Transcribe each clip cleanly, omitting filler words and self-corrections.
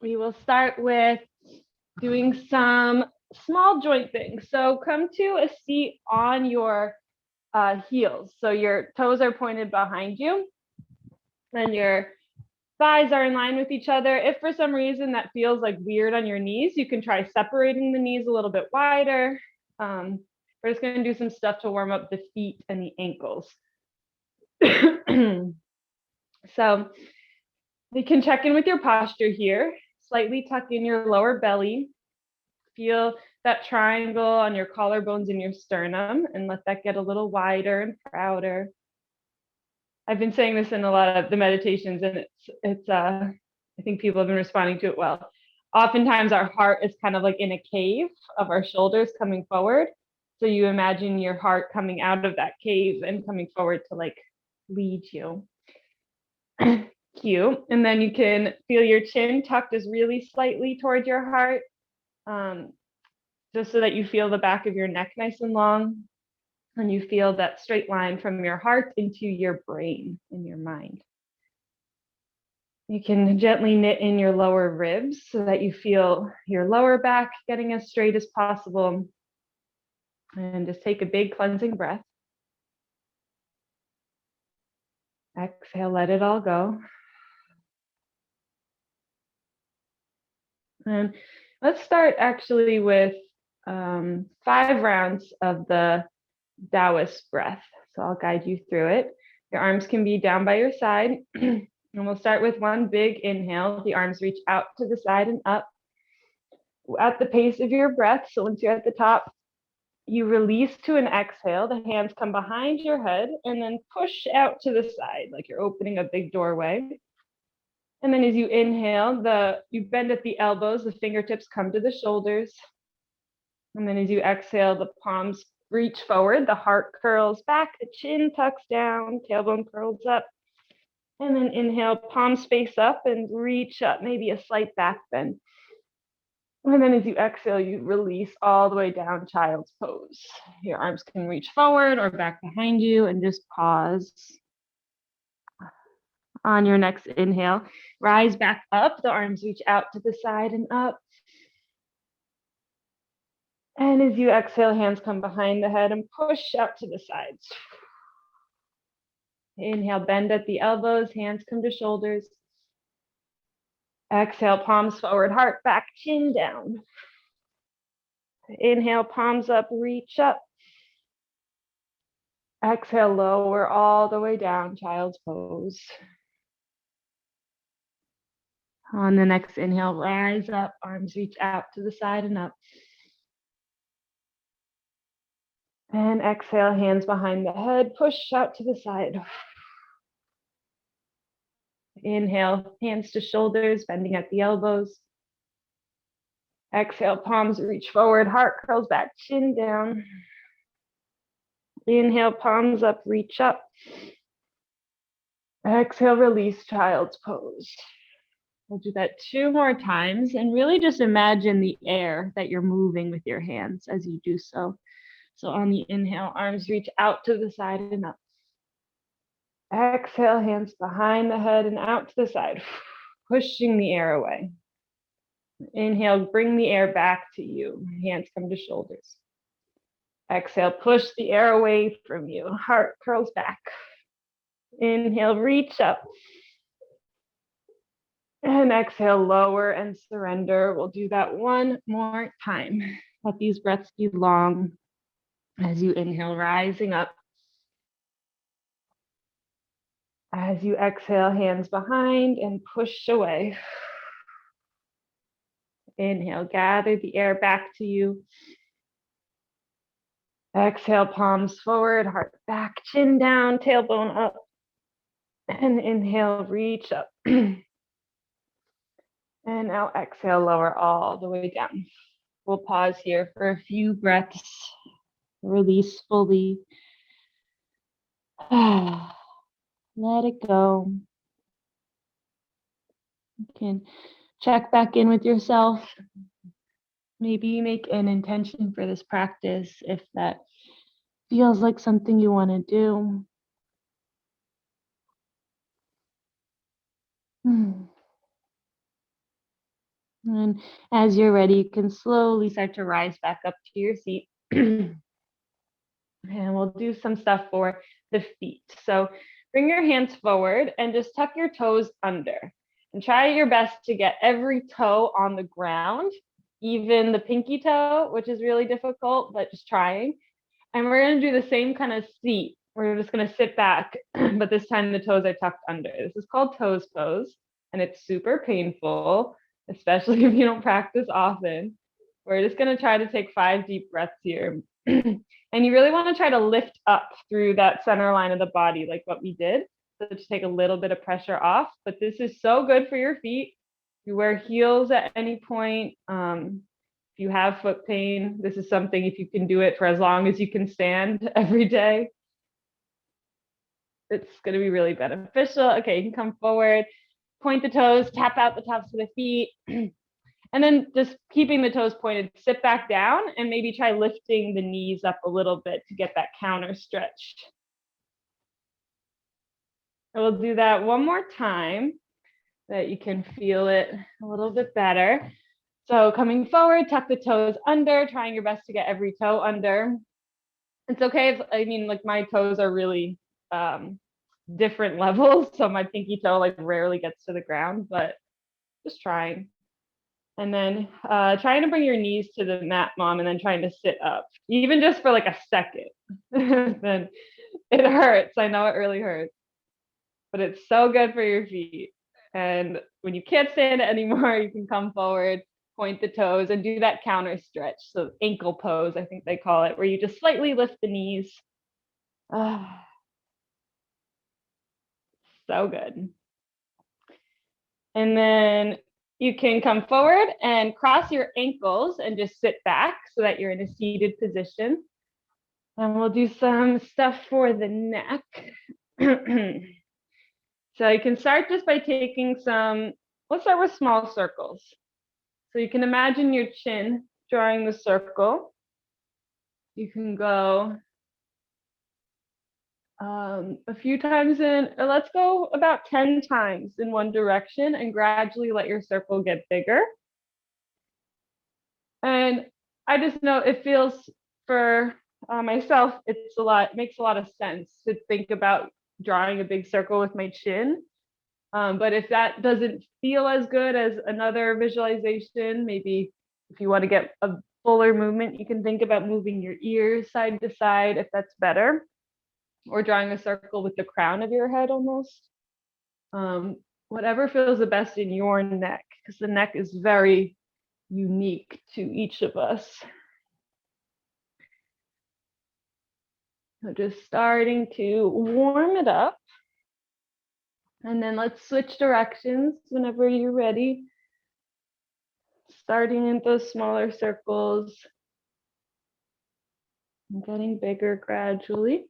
We will start with doing some small joint things. So come to a seat on your heels. So your toes are pointed behind you and your thighs are in line with each other. If for some reason that feels like weird on your knees, you can try separating the knees a little bit wider. We're just going to do some stuff to warm up the feet and the ankles. So you can check in with your posture here. Slightly tuck in your lower belly. Feel that triangle on your collarbones and your sternum, and let that get a little wider and prouder. I've been saying this in a lot of the meditations, and I think people have been responding to it well. Oftentimes our heart is kind of like in a cave of our shoulders coming forward. So you imagine your heart coming out of that cave and coming forward to like lead you. Cute. And then you can feel your chin tucked as really slightly towards your heart, just so that you feel the back of your neck nice and long. And you feel that straight line from your heart into your brain and your mind. You can gently knit in your lower ribs so that you feel your lower back getting as straight as possible. And just take a big cleansing breath. Exhale, let it all go. And let's start actually with 5 rounds of the Taoist breath. So I'll guide you through it. Your arms can be down by your side. And we'll start with one big inhale. The arms reach out to the side and up at the pace of your breath. So once you're at the top, you release to an exhale. The hands come behind your head and then push out to the side like you're opening a big doorway. And then as you inhale, you bend at the elbows, the fingertips come to the shoulders. And then as you exhale, the palms reach forward, the heart curls back, the chin tucks down, tailbone curls up. And then inhale, palms face up and reach up, maybe a slight back bend. And then as you exhale, you release all the way down, child's pose. Your arms can reach forward or back behind you and just pause. On your next inhale, rise back up, the arms reach out to the side and up. And as you exhale, hands come behind the head and push out to the sides. Inhale, bend at the elbows, hands come to shoulders. Exhale, palms forward, heart back, chin down. Inhale, palms up, reach up. Exhale, lower all the way down, child's pose. On the next inhale, rise up, arms reach out to the side and up. And exhale, hands behind the head, push out to the side. Inhale, hands to shoulders, bending at the elbows. Exhale, palms reach forward, heart curls back, chin down. Inhale, palms up, reach up. Exhale, release, child's pose. We'll do that 2 more times and really just imagine the air that you're moving with your hands as you do so. So on the inhale, arms reach out to the side and up. Exhale, hands behind the head and out to the side, pushing the air away. Inhale, bring the air back to you. Hands come to shoulders. Exhale, push the air away from you. Heart curls back. Inhale, reach up. And exhale, lower and surrender. We'll do that 1 more time. Let these breaths be long as you inhale, rising up. As you exhale, hands behind and push away. Inhale, gather the air back to you. Exhale, palms forward, heart back, chin down, tailbone up. And inhale, reach up. And now exhale, lower all the way down. We'll pause here for a few breaths. Release fully. Let it go. You can check back in with yourself. Maybe make an intention for this practice if that feels like something you want to do. And as you're ready, you can slowly start to rise back up to your seat. And we'll do some stuff for the feet. So bring your hands forward and just tuck your toes under. And try your best to get every toe on the ground, even the pinky toe, which is really difficult, but just trying. And we're going to do the same kind of seat. We're just going to sit back, but this time the toes are tucked under. This is called toes pose, and it's super painful, especially if you don't practice often. We're just going to try to take 5 deep breaths here. And you really want to try to lift up through that center line of the body, like what we did. So to take a little bit of pressure off, but this is so good for your feet. You wear heels at any point. If you have foot pain, this is something, if you can do it for as long as you can stand every day, it's going to be really beneficial. Okay, you can come forward, point the toes, tap out the tops of the feet, and then just keeping the toes pointed, sit back down and maybe try lifting the knees up a little bit to get that counter stretched. And we'll do that one more time so that you can feel it a little bit better. So coming forward, tuck the toes under, trying your best to get every toe under. It's okay if, I mean, like my toes are really different levels. So my pinky toe like rarely gets to the ground, but just trying. And then trying to bring your knees to the mat, mom, and then trying to sit up, even just for like a second. Then it hurts. I know it really hurts, but it's so good for your feet. And when you can't stand it anymore, you can come forward, point the toes, and do that counter stretch. So ankle pose, I think they call it, where you just slightly lift the knees. So good. And then you can come forward and cross your ankles and just sit back so that you're in a seated position. And we'll do some stuff for the neck. So you can start just by taking some, let's start with small circles. So you can imagine your chin drawing the circle. You can go a few times in, or let's go about 10 times in one direction and gradually let your circle get bigger. And I just know it feels for myself, it makes a lot of sense to think about drawing a big circle with my chin. But if that doesn't feel as good as another visualization, maybe if you want to get a fuller movement, you can think about moving your ears side to side if that's better, or drawing a circle with the crown of your head almost. Whatever feels the best in your neck, because the neck is very unique to each of us. So just starting to warm it up. And then let's switch directions whenever you're ready. Starting in those smaller circles and getting bigger gradually.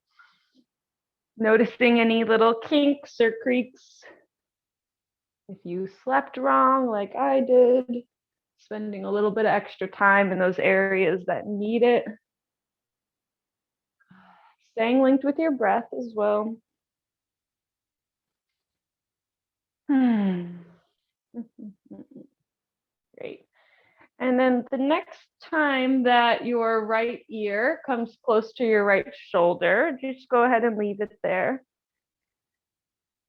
Noticing any little kinks or creaks. If you slept wrong like I did, spending a little bit of extra time in those areas that need it. Staying linked with your breath as well. Great. And then the next time that your right ear comes close to your right shoulder, just go ahead and leave it there.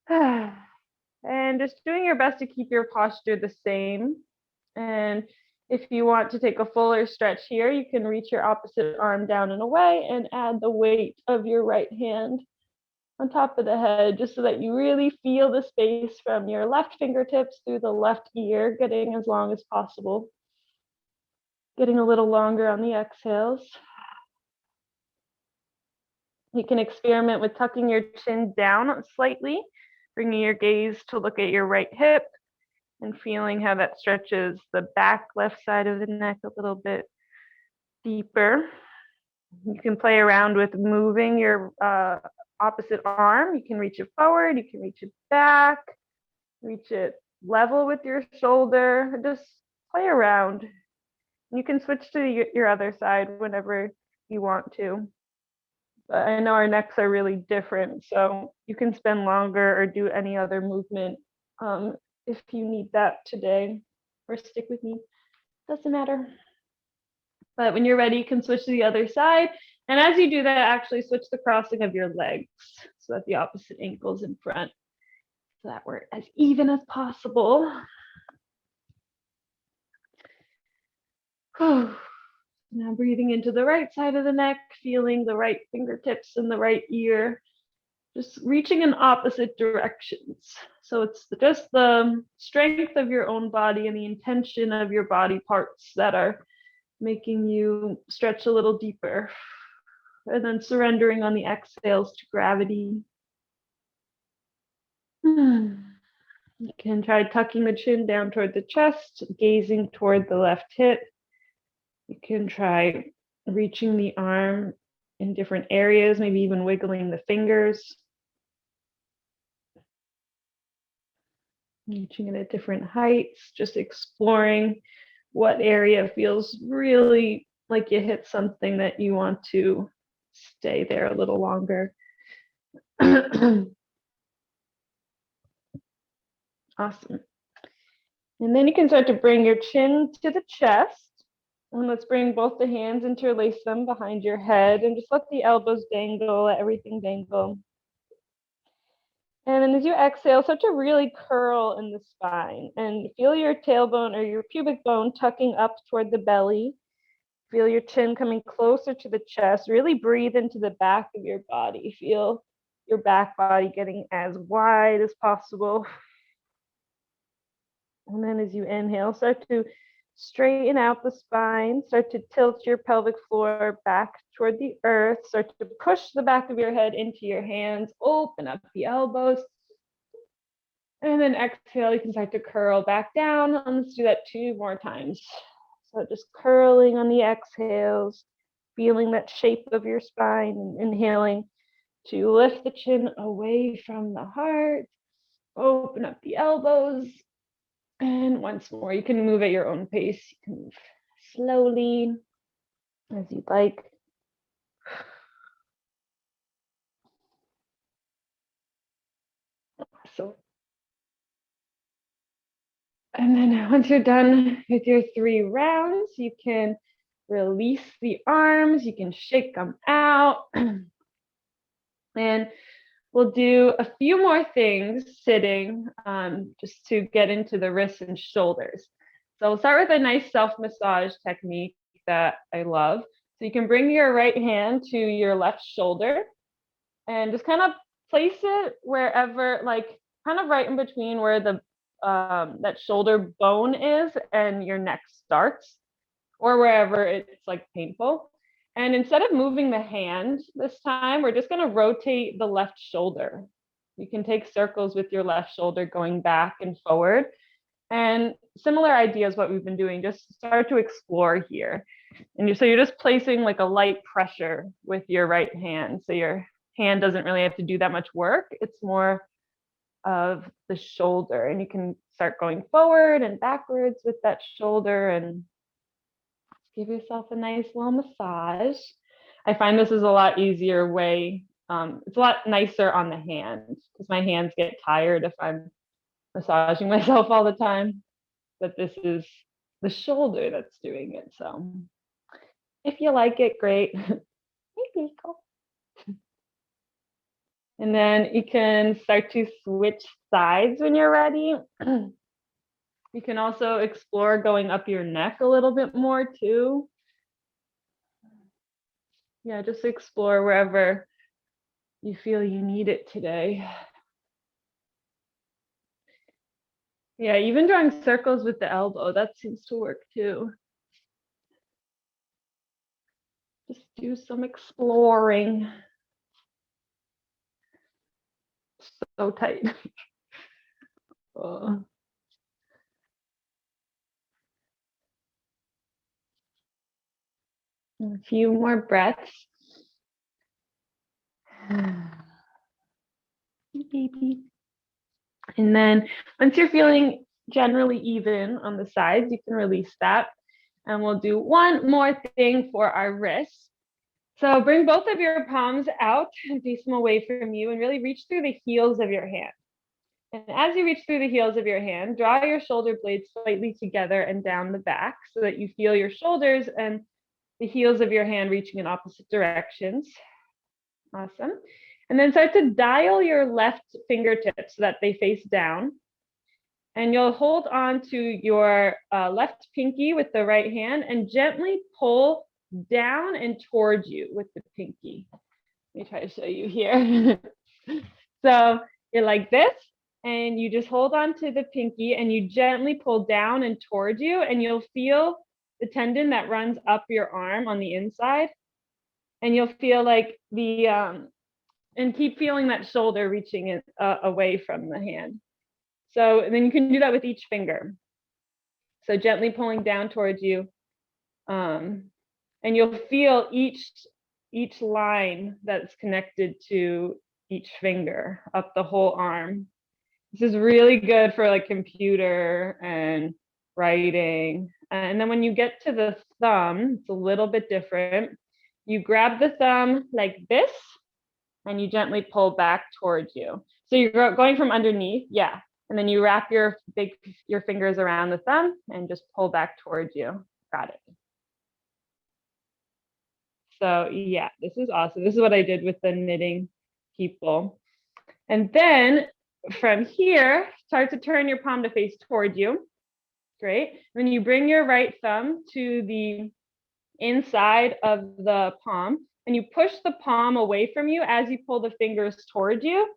And just doing your best to keep your posture the same. And if you want to take a fuller stretch here, you can reach your opposite arm down and away and add the weight of your right hand on top of the head, just so that you really feel the space from your left fingertips through the left ear, getting as long as possible. Getting a little longer on the exhales. You can experiment with tucking your chin down slightly, bringing your gaze to look at your right hip and feeling how that stretches the back left side of the neck a little bit deeper. You can play around with moving your opposite arm. You can reach it forward, you can reach it back, reach it level with your shoulder, just play around. You can switch to your other side whenever you want to. But I know our necks are really different, so you can spend longer or do any other movement if you need that today. or stick with me, doesn't matter. But when you're ready, you can switch to the other side. And as you do that, actually switch the crossing of your legs so that the opposite ankle's in front, so that we're as even as possible. Now breathing into the right side of the neck, feeling the right fingertips in the right ear, just reaching in opposite directions. So it's just the strength of your own body and the intention of your body parts that are making you stretch a little deeper. And then surrendering on the exhales to gravity. You can try tucking the chin down toward the chest, gazing toward the left hip. You can try reaching the arm in different areas, maybe even wiggling the fingers. Reaching it at different heights, just exploring what area feels really like you hit something that you want to stay there a little longer. Awesome. And then you can start to bring your chin to the chest. And let's bring both the hands, interlace them behind your head, and just let the elbows dangle, let everything dangle. And then as you exhale, start to really curl in the spine and feel your tailbone or your pubic bone tucking up toward the belly. Feel your chin coming closer to the chest. Really breathe into the back of your body. Feel your back body getting as wide as possible. And then as you inhale, start to straighten out the spine. Start to tilt your pelvic floor back toward the earth. Start to push the back of your head into your hands. Open up the elbows. And then exhale, you can start to curl back down. Let's do that 2 more times. So just curling on the exhales, feeling that shape of your spine, and inhaling to lift the chin away from the heart. Open up the elbows. And once more, you can move at your own pace. You can move slowly as you'd like. So, and then once you're done with your 3 rounds, you can release the arms. You can shake them out. And we'll do a few more things sitting, just to get into the wrists and shoulders. So we'll start with a nice self-massage technique that I love. So you can bring your right hand to your left shoulder and just kind of place it wherever, like kind of right in between where the that shoulder bone is and your neck starts, or wherever it's like painful. And instead of moving the hand this time, we're just going to rotate the left shoulder. You can take circles with your left shoulder going back and forward. And similar ideas what we've been doing, just start to explore here. And so you're just placing like a light pressure with your right hand. So your hand doesn't really have to do that much work. It's more of the shoulder. And you can start going forward and backwards with that shoulder and give yourself a nice little massage. I find this is a lot easier way. It's a lot nicer on the hands because my hands get tired if I'm massaging myself all the time. But this is the shoulder that's doing it. So if you like it, great. And then you can start to switch sides when you're ready. You can also explore going up your neck a little bit more too. Yeah, just explore wherever you feel you need it today. Yeah, even drawing circles with the elbow, that seems to work too. Just do some exploring. So tight. Oh. A few more breaths. Baby. And then once you're feeling generally even on the sides, you can release that. And we'll do one more thing for our wrists. So bring both of your palms out and face them away from you and really reach through the heels of your hand. And as you reach through the heels of your hand, draw your shoulder blades slightly together and down the back so that you feel your shoulders and the heels of your hand reaching in opposite directions. Awesome. And then start to dial your left fingertips so that they face down. And you'll hold on to your left pinky with the right hand and gently pull down and towards you with the pinky. Let me try to show you here. So you're like this, and you just hold on to the pinky and you gently pull down and towards you, and you'll feel the tendon that runs up your arm on the inside. And you'll feel like the, and keep feeling that shoulder reaching it, away from the hand. So then you can do that with each finger. So gently pulling down towards you. And you'll feel each line that's connected to each finger up the whole arm. This is really good for like computer and writing. And then when you get to the thumb, it's a little bit different. You grab the thumb like this and you gently pull back towards you. So you're going from underneath, yeah. And then you wrap your fingers around the thumb and just pull back towards you. Got it. So yeah, this is awesome. This is what I did with the knitting people. And then from here, start to turn your palm to face towards you. Great. Then you bring your right thumb to the inside of the palm and you push the palm away from you as you pull the fingers towards you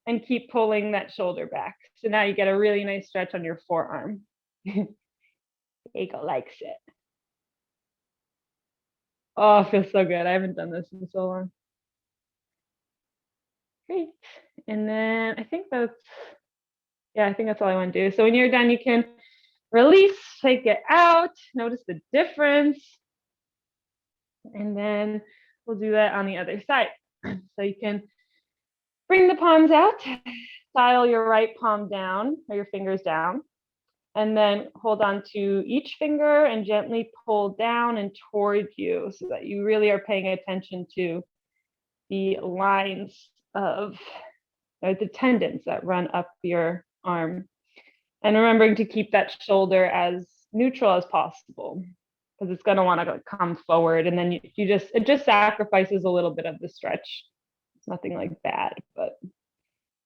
and keep pulling that shoulder back. So now you get a really nice stretch on your forearm. Eiko likes it. Oh, it feels so good. I haven't done this in so long. Great. And then I think that's all I want to do. So when you're done, you can release, take it out, notice the difference. And then we'll do that on the other side. So you can bring the palms out, dial your right palm down or your fingers down, and then hold on to each finger and gently pull down and towards you so that you really are paying attention to the lines of the tendons that run up your arm. And remembering to keep that shoulder as neutral as possible because it's going to want to come forward, and then it just sacrifices a little bit of the stretch. It's nothing like bad, but you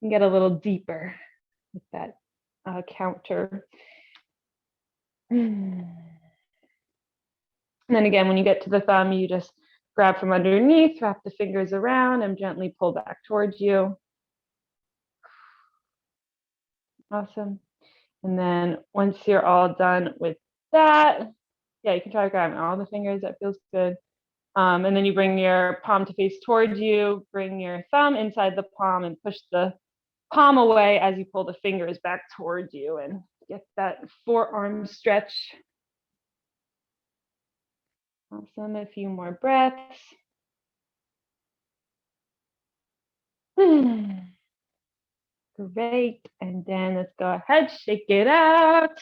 can get a little deeper with that counter. And then again, when you get to the thumb, you just grab from underneath, wrap the fingers around, and gently pull back towards you. Awesome. And then once you're all done with that, yeah, you can try grabbing all the fingers. That feels good. And then you bring your palm to face towards you, bring your thumb inside the palm and push the palm away as you pull the fingers back towards you and get that forearm stretch. Awesome. A few more breaths. Great. And then let's go ahead, shake it out.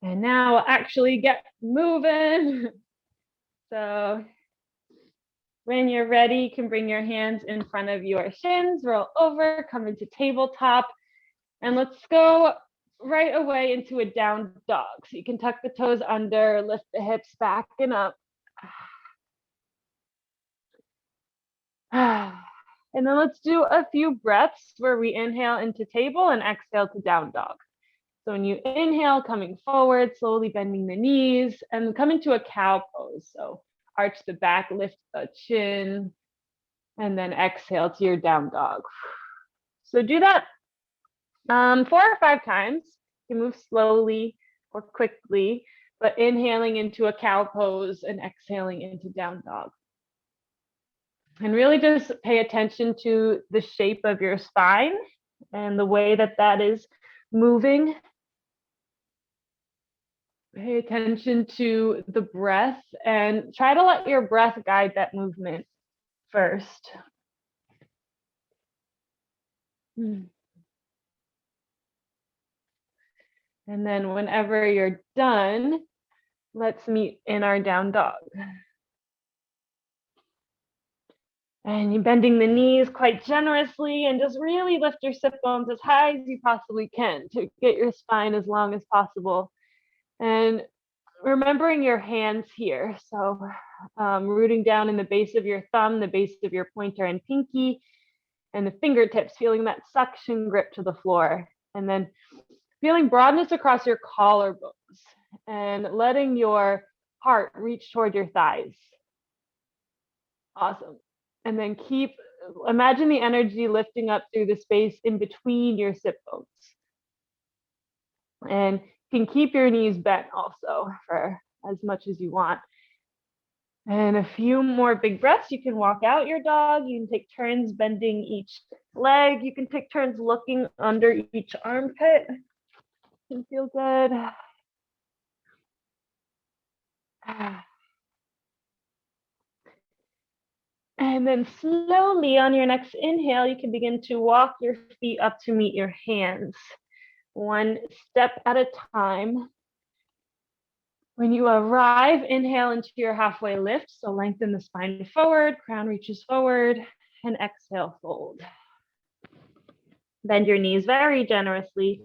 And now we'll actually get moving. So when you're ready, you can bring your hands in front of your shins, roll over, come into tabletop, and let's go right away into a down dog. So you can tuck the toes under, lift the hips back and up. And then let's do a few breaths where we inhale into table and exhale to down dog. So when you inhale, coming forward, slowly bending the knees and come into a cow pose. So arch the back, lift the chin, and then exhale to your down dog. So do that 4 or 5 times. You move slowly or quickly, but inhaling into a cow pose and exhaling into down dog. And really just pay attention to the shape of your spine and the way that that is moving. Pay attention to the breath and try to let your breath guide that movement first. And then whenever you're done, let's meet in our down dog. And you're bending the knees quite generously and just really lift your sit bones as high as you possibly can to get your spine as long as possible. And remembering your hands here. So rooting down in the base of your thumb, the base of your pointer and pinky, and the fingertips, feeling that suction grip to the floor. And then feeling broadness across your collarbones and letting your heart reach toward your thighs. Awesome. And then imagine the energy lifting up through the space in between your sit bones. And you can keep your knees bent also for as much as you want. And a few more big breaths. You can walk out your dog. You can take turns bending each leg. You can take turns looking under each armpit. You can feel good. And then slowly on your next inhale, you can begin to walk your feet up to meet your hands, one step at a time. When you arrive, inhale into your halfway lift. So lengthen the spine forward, crown reaches forward, and exhale, fold. Bend your knees very generously.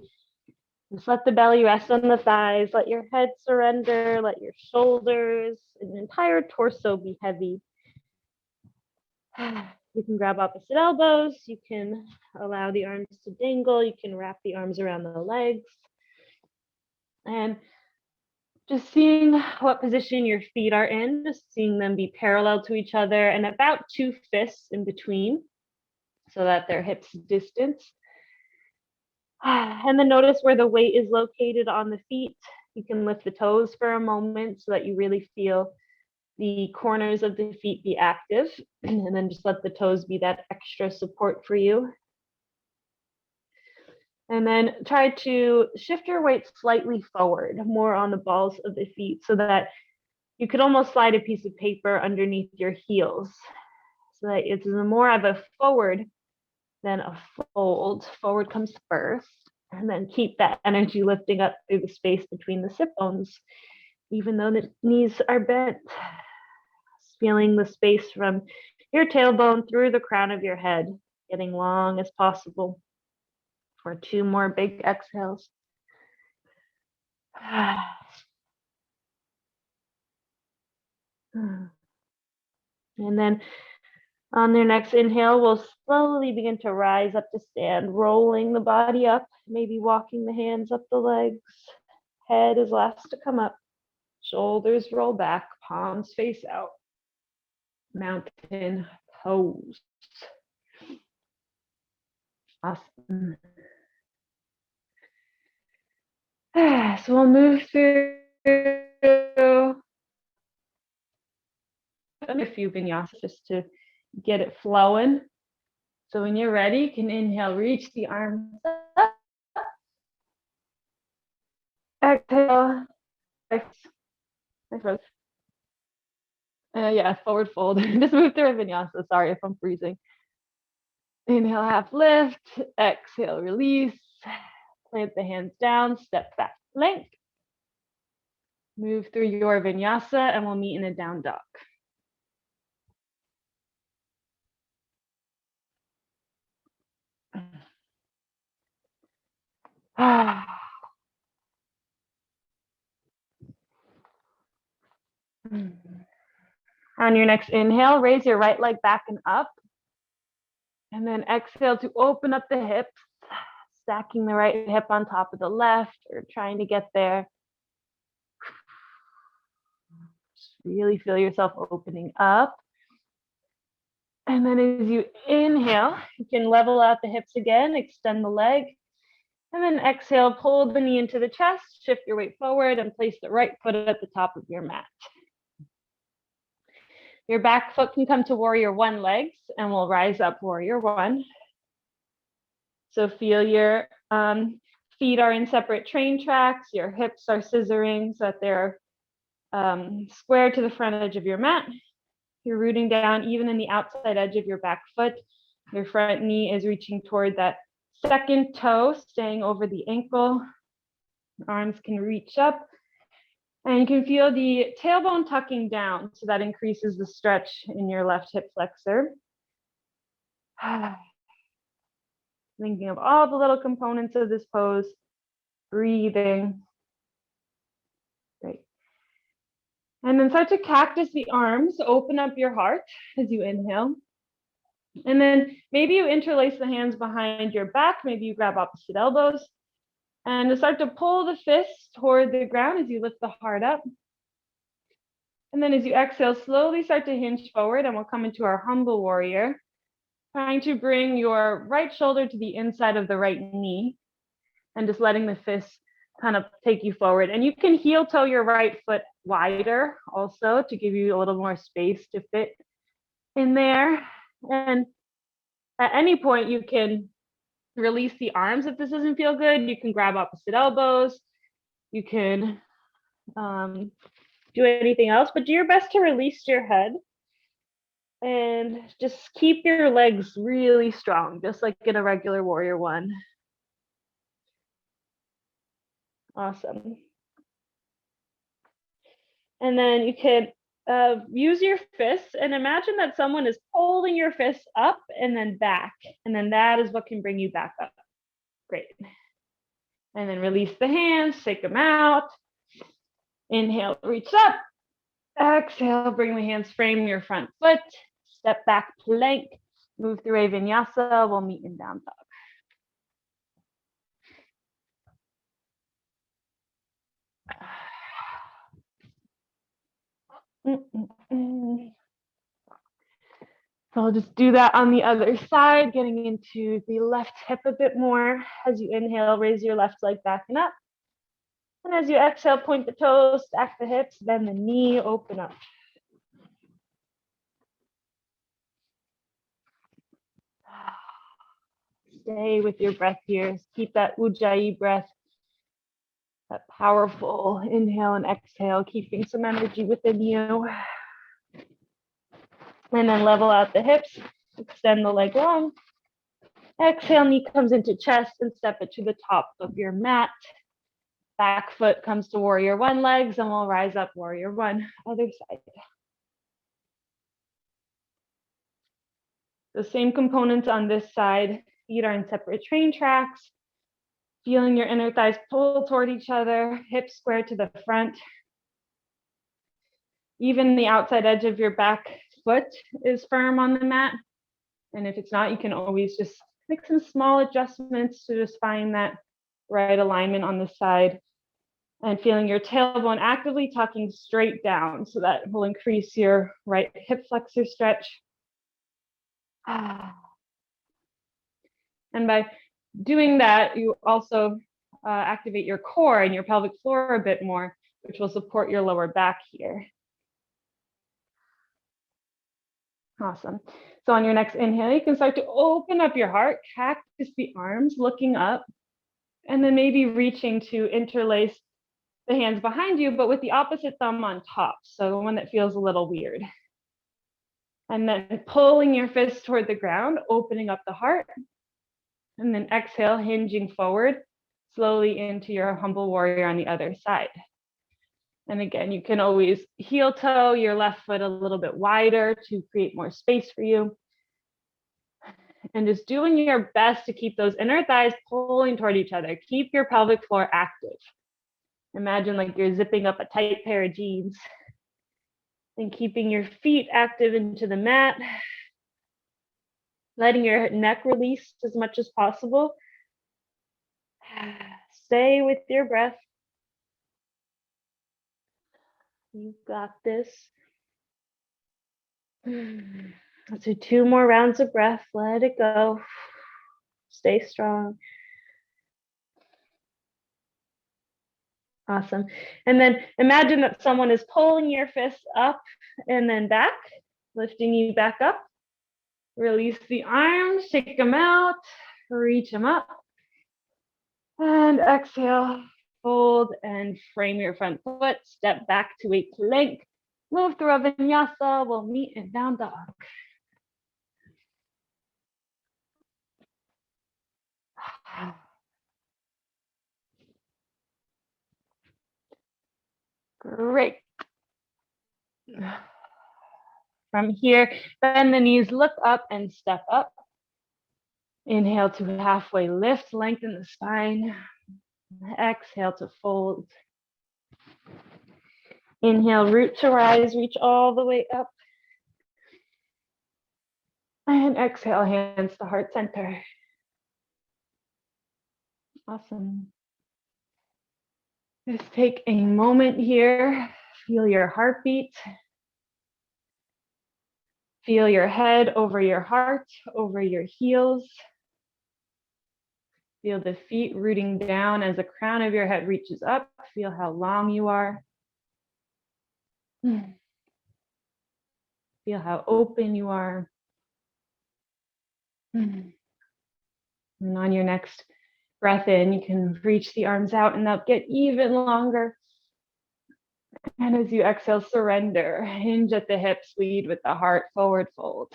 Just let the belly rest on the thighs. Let your head surrender. Let your shoulders and entire torso be heavy. You can grab opposite elbows. You can allow the arms to dangle. You can wrap the arms around the legs. And just seeing what position your feet are in, just seeing them be parallel to each other and about 2 fists in between so that they're hips distance. And then notice where the weight is located on the feet. You can lift the toes for a moment so that you really feel the corners of the feet be active, and then just let the toes be that extra support for you. And then try to shift your weight slightly forward, more on the balls of the feet, so that you could almost slide a piece of paper underneath your heels. So that it's more of a forward than a fold. Forward comes first, and then keep that energy lifting up through the space between the sit bones, even though the knees are bent. Feeling the space from your tailbone through the crown of your head, getting long as possible. For 2 more big exhales. And then on their next inhale, we'll slowly begin to rise up to stand, rolling the body up, maybe walking the hands up the legs. Head is last to come up. Shoulders roll back, palms face out. Mountain pose. Awesome. So we'll move through a few vinyasas just to get it flowing. So when you're ready, you can inhale, reach the arms up. Exhale. Yeah, forward fold. Just move through a vinyasa. Sorry if I'm freezing. Inhale, half lift. Exhale, release. Plant the hands down, step back, plank. Move through your vinyasa and we'll meet in a down dog. On your next inhale, raise your right leg back and up. And then exhale to open up the hips, stacking the right hip on top of the left or trying to get there. Just really feel yourself opening up. And then as you inhale, you can level out the hips again, extend the leg. And then exhale, pull the knee into the chest, shift your weight forward and place the right foot at the top of your mat. Your back foot can come to warrior 1 legs and we'll rise up warrior 1. So feel your feet are in separate train tracks, your hips are scissoring so that they're square to the front edge of your mat. You're rooting down even in the outside edge of your back foot. Your front knee is reaching toward that second toe, staying over the ankle. Arms can reach up. And you can feel the tailbone tucking down, so that increases the stretch in your left hip flexor. Thinking of all the little components of this pose, breathing. Great. And then start to cactus the arms, open up your heart as you inhale. And then maybe you interlace the hands behind your back, maybe you grab opposite elbows, and start to pull the fists toward the ground as you lift the heart up. And then as you exhale, slowly start to hinge forward, and we'll come into our humble warrior, trying to bring your right shoulder to the inside of the right knee, and just letting the fists kind of take you forward. And you can heel toe your right foot wider also to give you a little more space to fit in there. And at any point, you can release the arms if this doesn't feel good. You can grab opposite elbows. You can do anything else, but do your best to release your head. And just keep your legs really strong, just like in a regular warrior one. Awesome. And then you could use your fists and imagine that someone is pulling your fists up and then back. And then that is what can bring you back up. Great. And then release the hands, take them out. Inhale, reach up. Exhale, bring the hands, frame your front foot. Step back, plank. Move through a vinyasa. We'll meet in down dog. So I'll just do that on the other side, getting into the left hip a bit more. As you inhale, raise your left leg back and up. And as you exhale, point the toes, stack the hips, bend the knee, open up. Stay with your breath here. Keep that ujjayi breath, that powerful inhale and exhale, keeping some energy within you. And then level out the hips, extend the leg long. Exhale, knee comes into chest and step it to the top of your mat. Back foot comes to warrior one legs, and we'll rise up warrior one, other side. The same components on this side. Feet are in separate train tracks. Feeling your inner thighs pull toward each other, hips square to the front. Even the outside edge of your back foot is firm on the mat. And if it's not, you can always just make some small adjustments to just find that right alignment on the side. And feeling your tailbone actively tucking straight down. So that will increase your right hip flexor stretch. And by doing that, you also activate your core and your pelvic floor a bit more, which will support your lower back here. Awesome. So on your next inhale, you can start to open up your heart, cactus the arms, looking up, and then maybe reaching to interlace the hands behind you, but with the opposite thumb on top. So the one that feels a little weird. And then pulling your fist toward the ground, opening up the heart. And then exhale, hinging forward, slowly into your humble warrior on the other side. And again, you can always heel toe your left foot a little bit wider to create more space for you. And just doing your best to keep those inner thighs pulling toward each other. Keep your pelvic floor active. Imagine like you're zipping up a tight pair of jeans. And keeping your feet active into the mat. Letting your neck release as much as possible. Stay with your breath. You've got this. Let's do 2 more rounds of breath. Let it go. Stay strong. Awesome. And then imagine that someone is pulling your fists up and then back, lifting you back up. Release the arms, take them out, reach them up. And exhale, fold and frame your front foot. Step back to a plank. Move through a vinyasa. We'll meet in down dog. Great. From here, bend the knees, look up and step up. Inhale to halfway lift, lengthen the spine. Exhale to fold. Inhale, root to rise, reach all the way up. And exhale, hands to heart center. Awesome. Just take a moment here. Feel your heartbeat. Feel your head over your heart, over your heels. Feel the feet rooting down as the crown of your head reaches up. Feel how long you are. Feel how open you are. And on your next breath in, you can reach the arms out and they'll get even longer. And as you exhale, surrender. Hinge at the hips, lead with the heart, forward fold.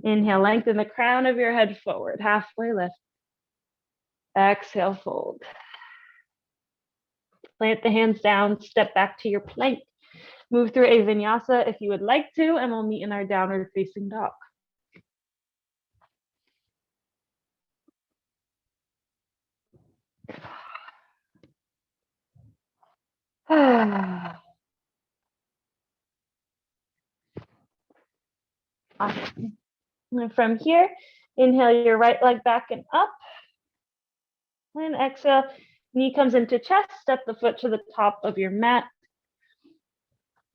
Inhale, lengthen the crown of your head forward, halfway lift. Exhale, fold. Plant the hands down, step back to your plank. Move through a vinyasa if you would like to, and we'll meet in our downward facing dog. Awesome. And from here, inhale your right leg back and up. And exhale, knee comes into chest, step the foot to the top of your mat.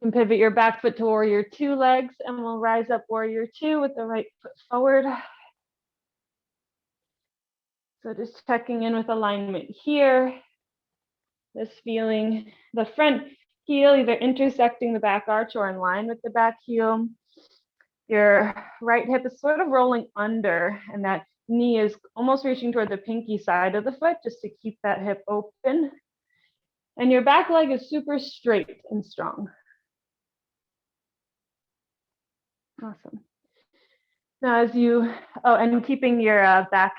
You can pivot your back foot to warrior two legs, and we'll rise up warrior two with the right foot forward. So just checking in with alignment here. Just feeling the front heel either intersecting the back arch or in line with the back heel. Your right hip is sort of rolling under, and that knee is almost reaching toward the pinky side of the foot just to keep that hip open. And your back leg is super straight and strong. Awesome. Now as you, and keeping your back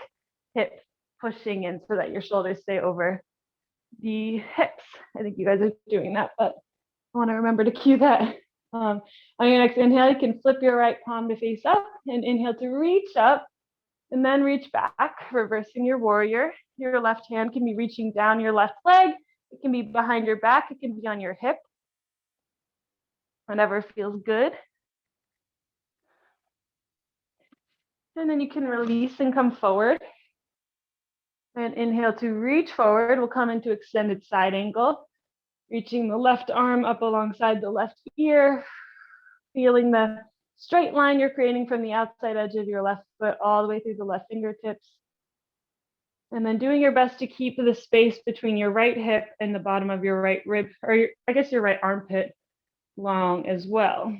hip pushing in so that your shoulders stay over the hips. I think you guys are doing that, but I want to remember to cue that. On your next inhale, you can flip your right palm to face up and inhale to reach up and then reach back, reversing your warrior. Your left hand can be reaching down your left leg. It can be behind your back. It can be on your hip. Whatever feels good. And then you can release and come forward. And inhale to reach forward. We'll come into extended side angle, reaching the left arm up alongside the left ear, feeling the straight line you're creating from the outside edge of your left foot all the way through the left fingertips. And then doing your best to keep the space between your right hip and the bottom of your right rib, or your right armpit long as well.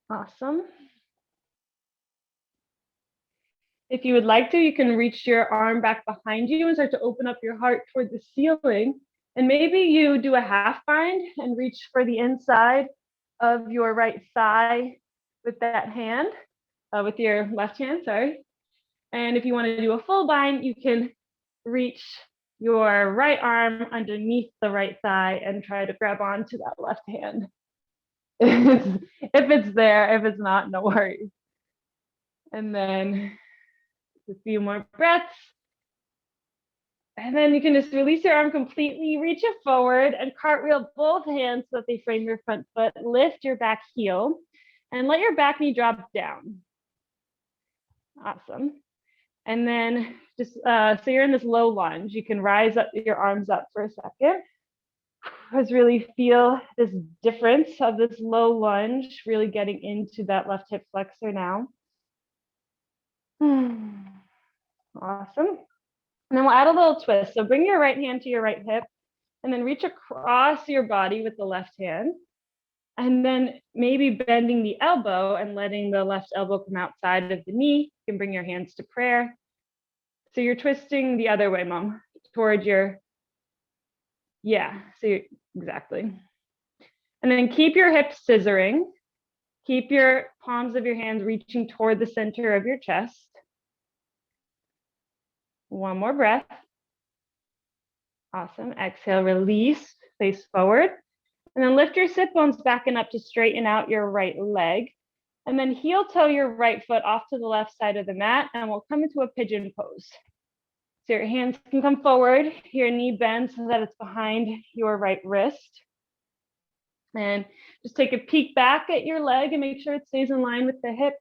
Awesome. If you would like to, you can reach your arm back behind you and start to open up your heart toward the ceiling. And maybe you do a half bind and reach for the inside of your right thigh with that hand, with your left hand, sorry. And if you want to do a full bind, you can reach your right arm underneath the right thigh and try to grab onto that left hand. If it's there, if it's not, no worries. And then a few more breaths. And then you can just release your arm completely, reach it forward and cartwheel both hands so that they frame your front foot. Lift your back heel and let your back knee drop down. Awesome. And then just, so you're in this low lunge, you can rise up your arms up for a second. Just really feel this difference of this low lunge, really getting into that left hip flexor now. Awesome. And then we'll add a little twist. So bring your right hand to your right hip and then reach across your body with the left hand. And then maybe bending the elbow and letting the left elbow come outside of the knee. You can bring your hands to prayer. So you're twisting the other way, Mom, toward your, exactly. And then keep your hips scissoring. Keep your palms of your hands reaching toward the center of your chest. One more breath. Awesome. Exhale, release, face forward. And then lift your sit bones back and up to straighten out your right leg. And then heel toe your right foot off to the left side of the mat, and we'll come into a pigeon pose. So your hands can come forward, your knee bends so that it's behind your right wrist. And just take a peek back at your leg and make sure it stays in line with the hip.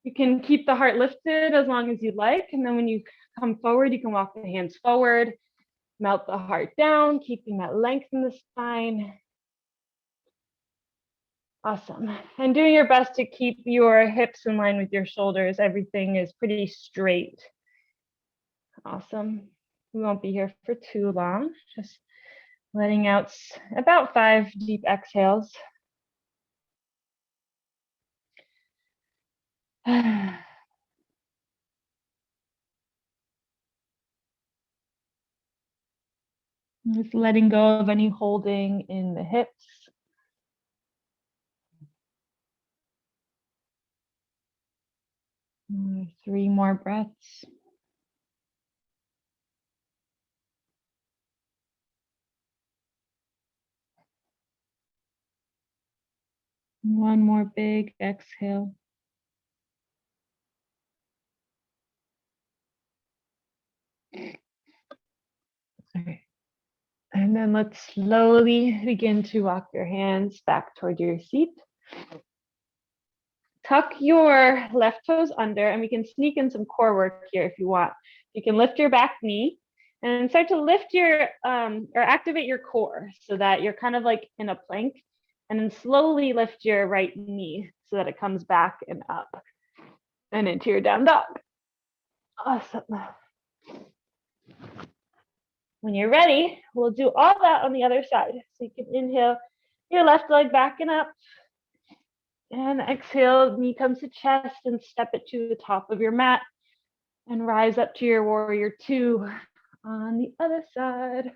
You can keep the heart lifted as long as you'd like. And then when you come forward, you can walk the hands forward, melt the heart down, keeping that length in the spine. Awesome. And doing your best to keep your hips in line with your shoulders. Everything is pretty straight. Awesome. We won't be here for too long. Just letting out about 5 deep exhales. Just letting go of any holding in the hips. And 3 more breaths. One more big exhale. Okay. And then let's slowly begin to walk your hands back toward your seat. Tuck your left toes under, and we can sneak in some core work here if you want. You can lift your back knee and start to lift your, or activate your core so that you're kind of like in a plank, and then slowly lift your right knee so that it comes back and up and into your down dog. Awesome. When you're ready, we'll do all that on the other side. So you can inhale your left leg back and up. And exhale, knee comes to chest and step it to the top of your mat. And rise up to your warrior 2 on the other side.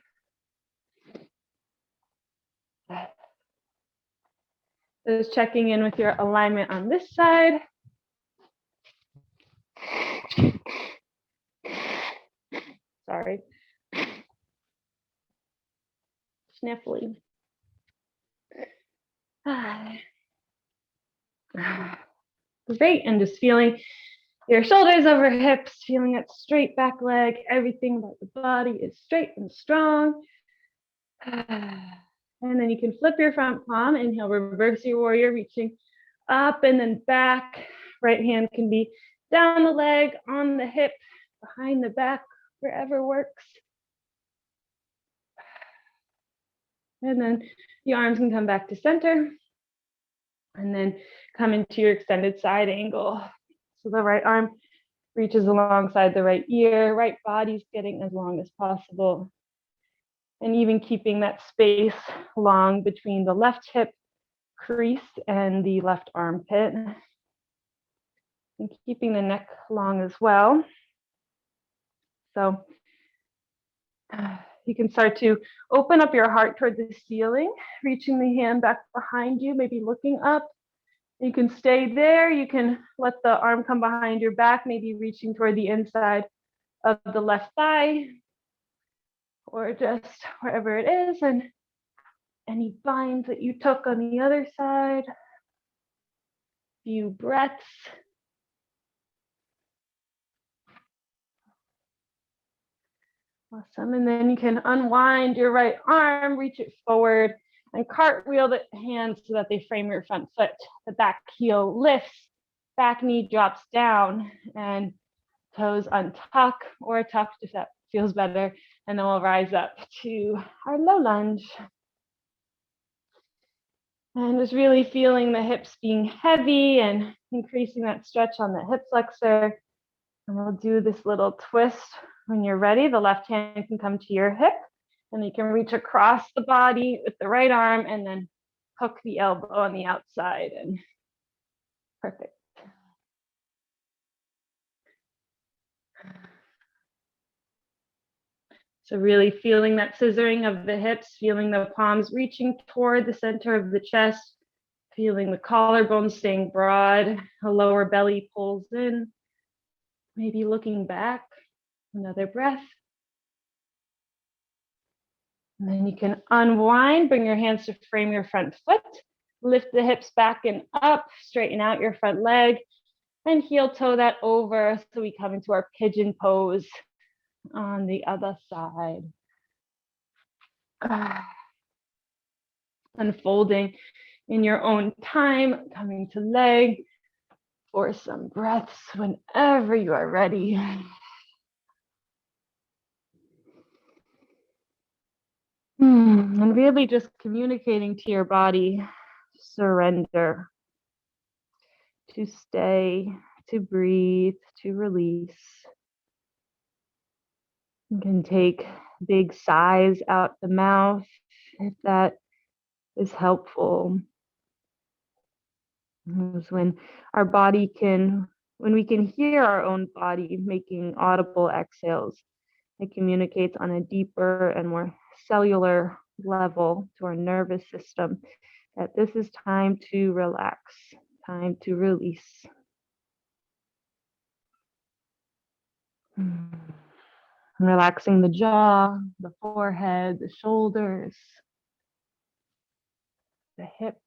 Just checking in with your alignment on this side. Sorry. Sniffly. Great, and just feeling your shoulders over hips, feeling that straight back leg. Everything about the body is straight and strong. And then you can flip your front palm. Inhale, reverse your warrior, reaching up and then back. Right hand can be down the leg, on the hip, behind the back, wherever works. And then the arms can come back to center. And then come into your extended side angle. So the right arm reaches alongside the right ear, right body's getting as long as possible. And even keeping that space long between the left hip crease and the left armpit. And keeping the neck long as well. So you can start to open up your heart toward the ceiling, reaching the hand back behind you, maybe looking up. You can stay there. You can let the arm come behind your back, maybe reaching toward the inside of the left thigh, or just wherever it is, and any binds that you took on the other side. Few breaths. Awesome. And then you can unwind your right arm, reach it forward, and cartwheel the hands so that they frame your front foot. The back heel lifts, back knee drops down, and toes untuck or tucked if that feels better. And then we'll rise up to our low lunge. And just really feeling the hips being heavy and increasing that stretch on the hip flexor. And we'll do this little twist. When you're ready, the left hand can come to your hip, and you can reach across the body with the right arm and then hook the elbow on the outside. And perfect. So really feeling that scissoring of the hips, feeling the palms reaching toward the center of the chest, feeling the collarbone staying broad, the lower belly pulls in, maybe looking back. Another breath. And then you can unwind, bring your hands to frame your front foot, Lift the hips back and up, straighten out your front leg, and heel toe that over so we come into our pigeon pose on the other side. Unfolding in your own time, coming to leg for some breaths whenever you are ready. And really just communicating to your body, surrender, to stay, to breathe, to release. You can take big sighs out the mouth if that is helpful. It's when our body when we can hear our own body making audible exhales, it communicates on a deeper and more cellular level to our nervous system that this is time to relax, time to release. Relaxing the jaw, the forehead, the shoulders, the hips.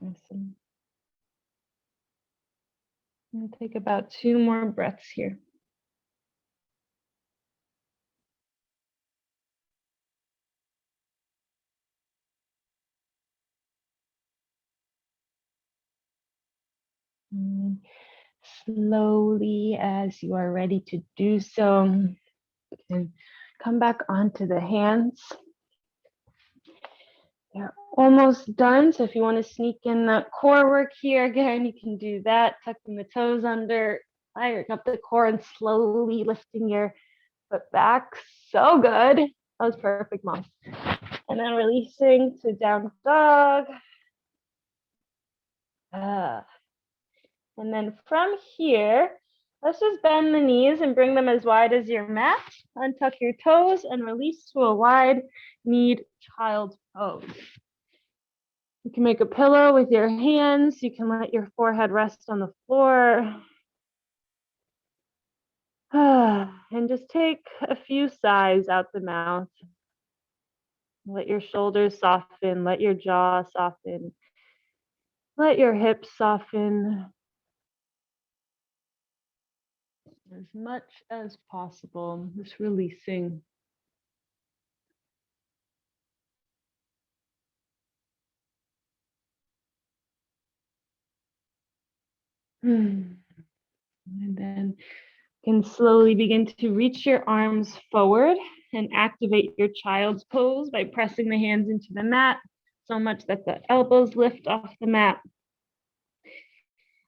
Awesome. I'll take about 2 more breaths here. And slowly, as you are ready to do so, you can come back onto the hands. They're almost done, so if you want to sneak in that core work here again, you can do that, tucking the toes under, firing up the core and slowly lifting your foot back. So good. That was perfect, Mom. And then releasing to down dog. And then from here, let's just bend the knees and bring them as wide as your mat. Untuck your toes and release to a wide kneed child's pose. You can make a pillow with your hands. You can let your forehead rest on the floor. And just take a few sighs out the mouth. Let your shoulders soften. Let your jaw soften. Let your hips soften. As much as possible. Just releasing. And then you can slowly begin to reach your arms forward and activate your child's pose by pressing the hands into the mat so much that the elbows lift off the mat.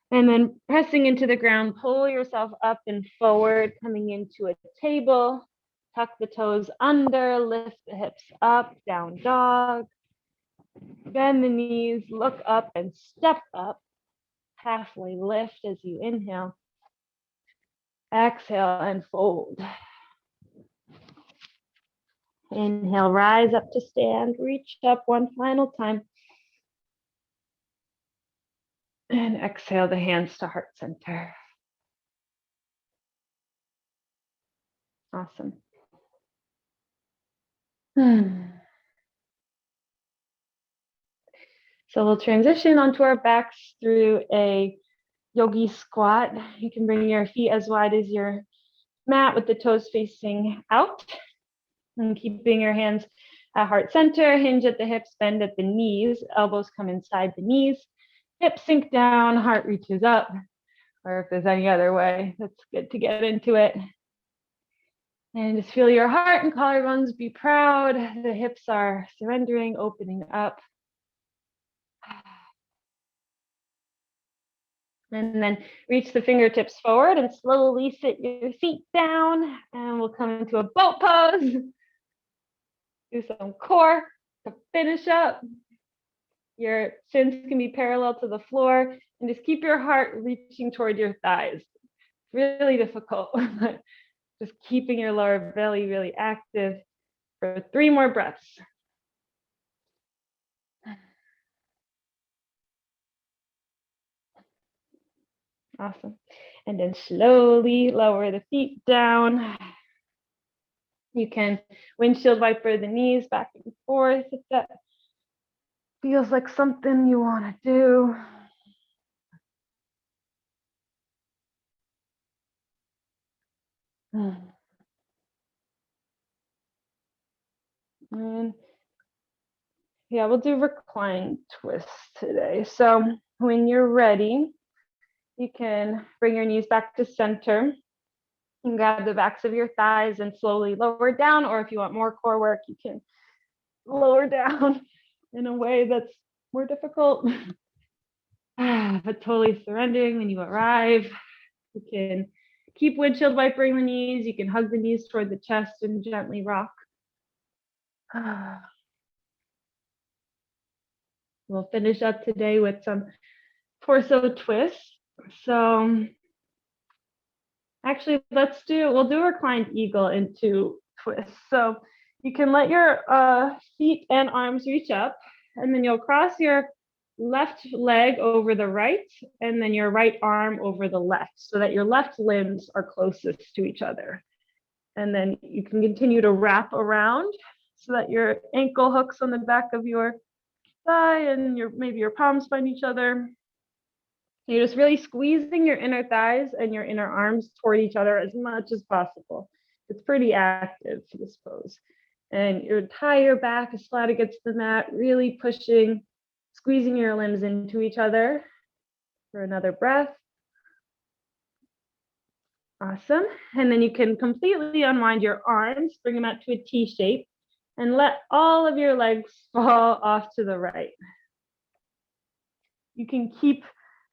And then pressing into the ground, pull yourself up and forward, coming into a table. Tuck the toes under, lift the hips up, down dog. Bend the knees, look up and step up. Halfway lift as you inhale. Exhale and fold. Inhale, rise up to stand, reach up one final time. And exhale the hands to heart center. Awesome. So we'll transition onto our backs through a yogi squat. You can bring your feet as wide as your mat with the toes facing out and keeping your hands at heart center, hinge at the hips, bend at the knees, elbows come inside the knees, hips sink down, heart reaches up, or if there's any other way, that's good to get into it. And just feel your heart and collarbones be proud. The hips are surrendering, opening up. And then reach the fingertips forward and slowly sit your feet down. And we'll come into a boat pose. Do some core to finish up. Your shins can be parallel to the floor. And just keep your heart reaching toward your thighs. It's really difficult. Just keeping your lower belly really active for 3 more breaths. Awesome. And then slowly lower the feet down. You can windshield wiper the knees back and forth if that feels like something you want to do. And yeah, we'll do recline twist today. So when you're ready, you can bring your knees back to center and grab the backs of your thighs and slowly lower down, or if you want more core work, you can lower down in a way that's more difficult. But totally surrendering when you arrive. You can keep windshield wipering the knees. You can hug the knees toward the chest and gently rock. We'll finish up today with some torso twists. So actually, we'll do a reclined eagle into twists. So you can let your feet and arms reach up, and then you'll cross your left leg over the right, and then your right arm over the left, so that your left limbs are closest to each other. And then you can continue to wrap around so that your ankle hooks on the back of your thigh and maybe your palms find each other. You're just really squeezing your inner thighs and your inner arms toward each other as much as possible. It's pretty active for this pose. And you tie your back as flat against the mat, really pushing, squeezing your limbs into each other for another breath. Awesome. And then you can completely unwind your arms, bring them out to a T shape, and let all of your legs fall off to the right. You can keep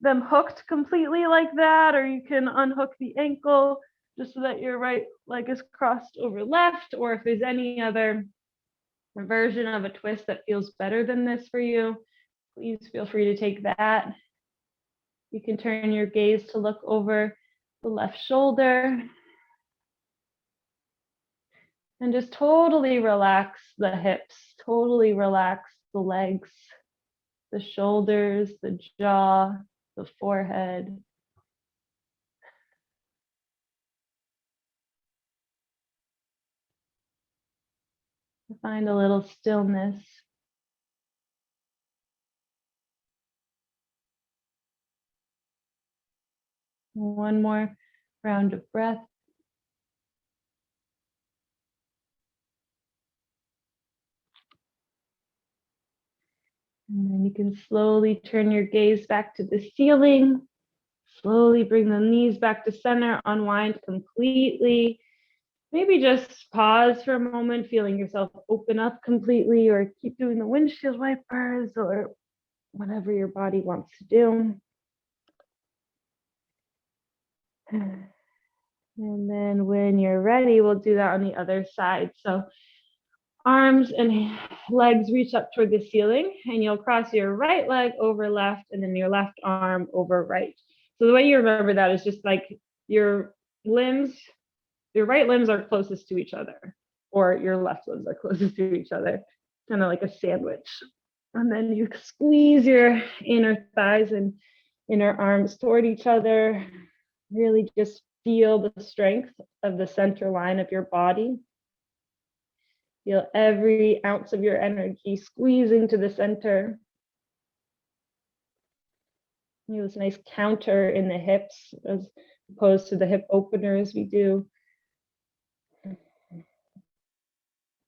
them hooked completely like that, or you can unhook the ankle just so that your right leg is crossed over left, or if there's any other version of a twist that feels better than this for you, please feel free to take that. You can turn your gaze to look over the left shoulder and just totally relax the hips, totally relax the legs, the shoulders, the jaw, the forehead. Find a little stillness. One more round of breath. And then you can slowly turn your gaze back to the ceiling. Slowly bring the knees back to center, unwind completely. Maybe just pause for a moment, feeling yourself open up completely, or keep doing the windshield wipers or whatever your body wants to do. And then when you're ready, we'll do that on the other side. So arms and legs reach up toward the ceiling, and you'll cross your right leg over left and then your left arm over right. So the way you remember that is just like your right limbs are closest to each other, or your left limbs are closest to each other, kind of like a sandwich. And then you squeeze your inner thighs and inner arms toward each other. Really just feel the strength of the center line of your body. Feel every ounce of your energy squeezing to the center. Feel this nice counter in the hips as opposed to the hip openers we do.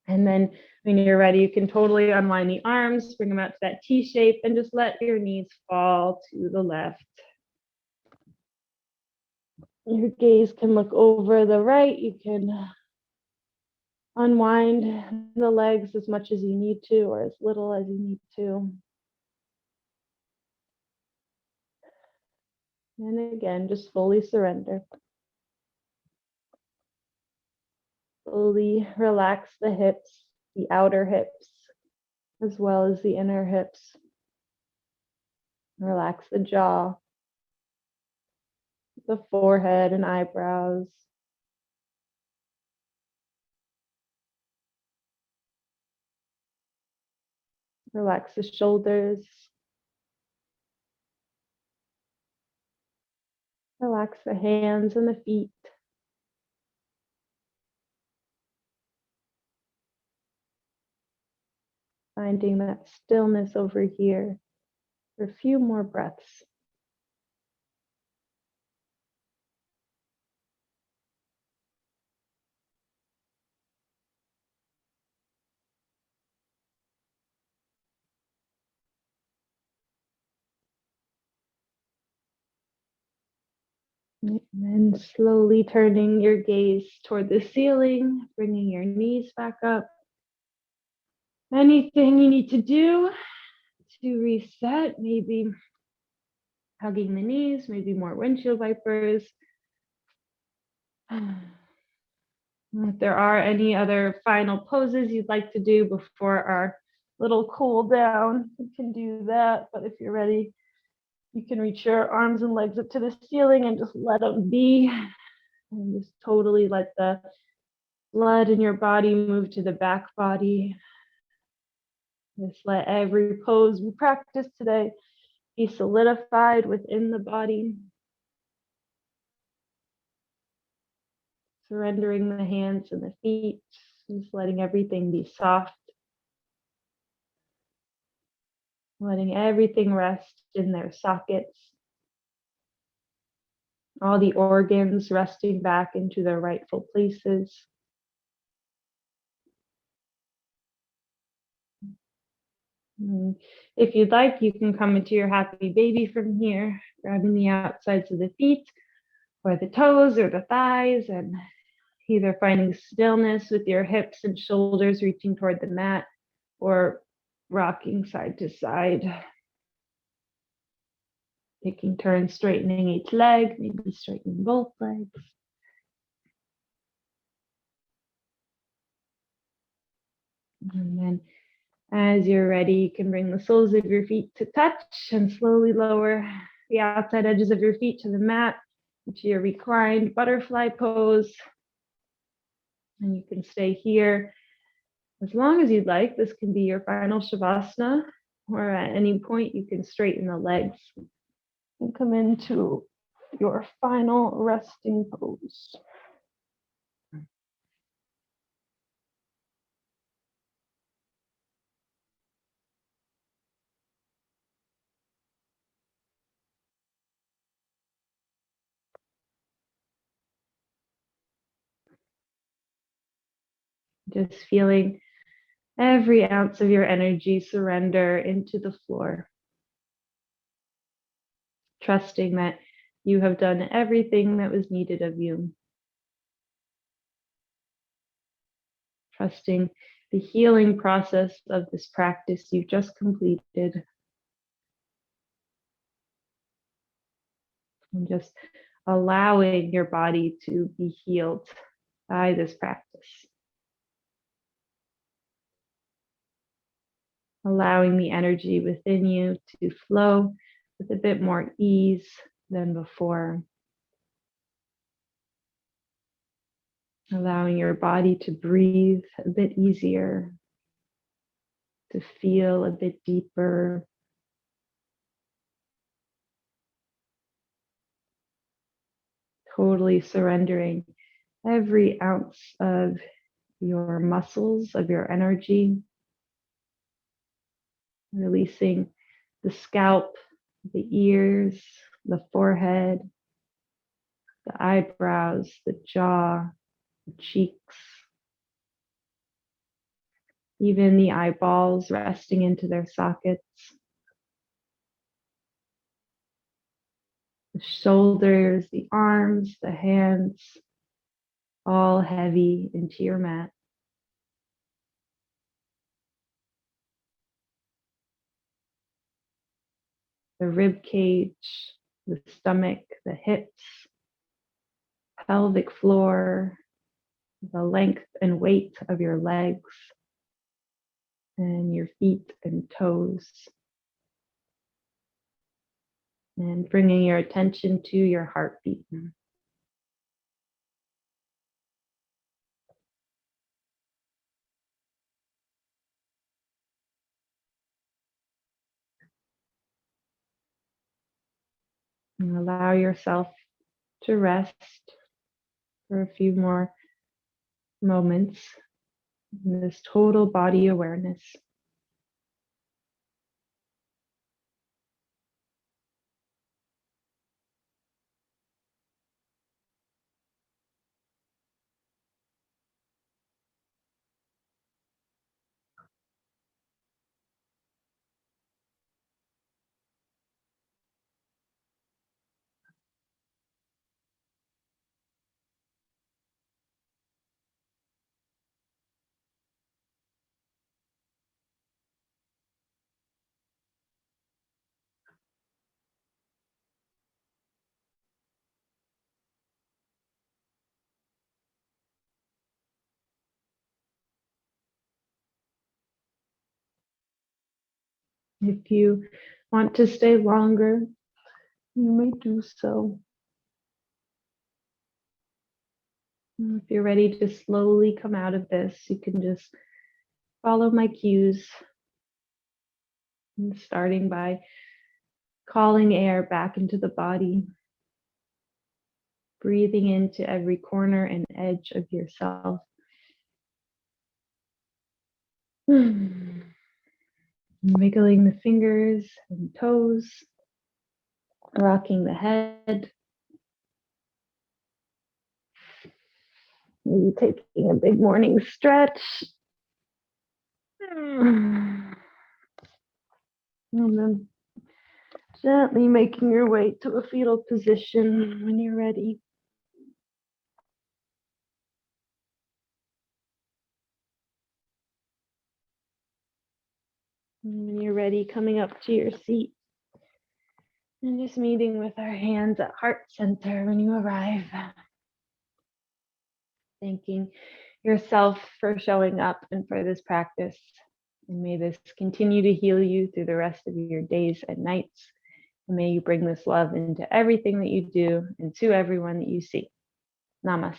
And then when you're ready, you can totally unwind the arms, bring them out to that T shape, and just let your knees fall to the left. Your gaze can look over the right. You can unwind the legs as much as you need to, or as little as you need to. And again, just fully surrender. Slowly relax the hips, the outer hips, as well as the inner hips. Relax the jaw, the forehead and eyebrows. Relax the shoulders. Relax the hands and the feet. finding that stillness over here for a few more breaths. And then slowly turning your gaze toward the ceiling, bringing your knees back up. Anything you need to do to reset, maybe hugging the knees, maybe more windshield wipers. If there are any other final poses you'd like to do before our little cool down, you can do that. But if you're ready, you can reach your arms and legs up to the ceiling and just let them be. And just totally let the blood in your body move to the back body. Just let every pose we practice today be solidified within the body. Surrendering the hands and the feet, just letting everything be soft. Letting everything rest in their sockets. All the organs resting back into their rightful places. And if you'd like, you can come into your happy baby from here, grabbing the outsides of the feet or the toes or the thighs, and either finding stillness with your hips and shoulders reaching toward the mat or rocking side to side. Taking turns straightening each leg, maybe straightening both legs. And then as you're ready, you can bring the soles of your feet to touch and slowly lower the outside edges of your feet to the mat, into your reclined butterfly pose. And you can stay here as long as you'd like. This can be your final Shavasana, or at any point you can straighten the legs and come into your final resting pose. Just feeling every ounce of your energy surrender into the floor. Trusting that you have done everything that was needed of you. Trusting the healing process of this practice you just completed. And just allowing your body to be healed by this practice. Allowing the energy within you to flow with a bit more ease than before. Allowing your body to breathe a bit easier, to feel a bit deeper. Totally surrendering every ounce of your muscles, of your energy. Releasing the scalp, the ears, the forehead, the eyebrows, the jaw, the cheeks, even the eyeballs resting into their sockets, the shoulders, the arms, the hands, all heavy into your mat. The rib cage, the stomach, the hips, pelvic floor, the length and weight of your legs, and your feet and toes. And bringing your attention to your heartbeat. And allow yourself to rest for a few more moments in this total body awareness. If you want to stay longer, you may do so. If you're ready to slowly come out of this, you can just follow my cues, starting by calling air back into the body, breathing into every corner and edge of yourself. Wiggling the fingers and toes, rocking the head, maybe taking a big morning stretch. And then gently making your way to a fetal position when you're ready. And when you're ready, coming up to your seat and just meeting with our hands at heart center when you arrive. Thanking yourself for showing up and for this practice. And may this continue to heal you through the rest of your days and nights. And may you bring this love into everything that you do and to everyone that you see. Namaste.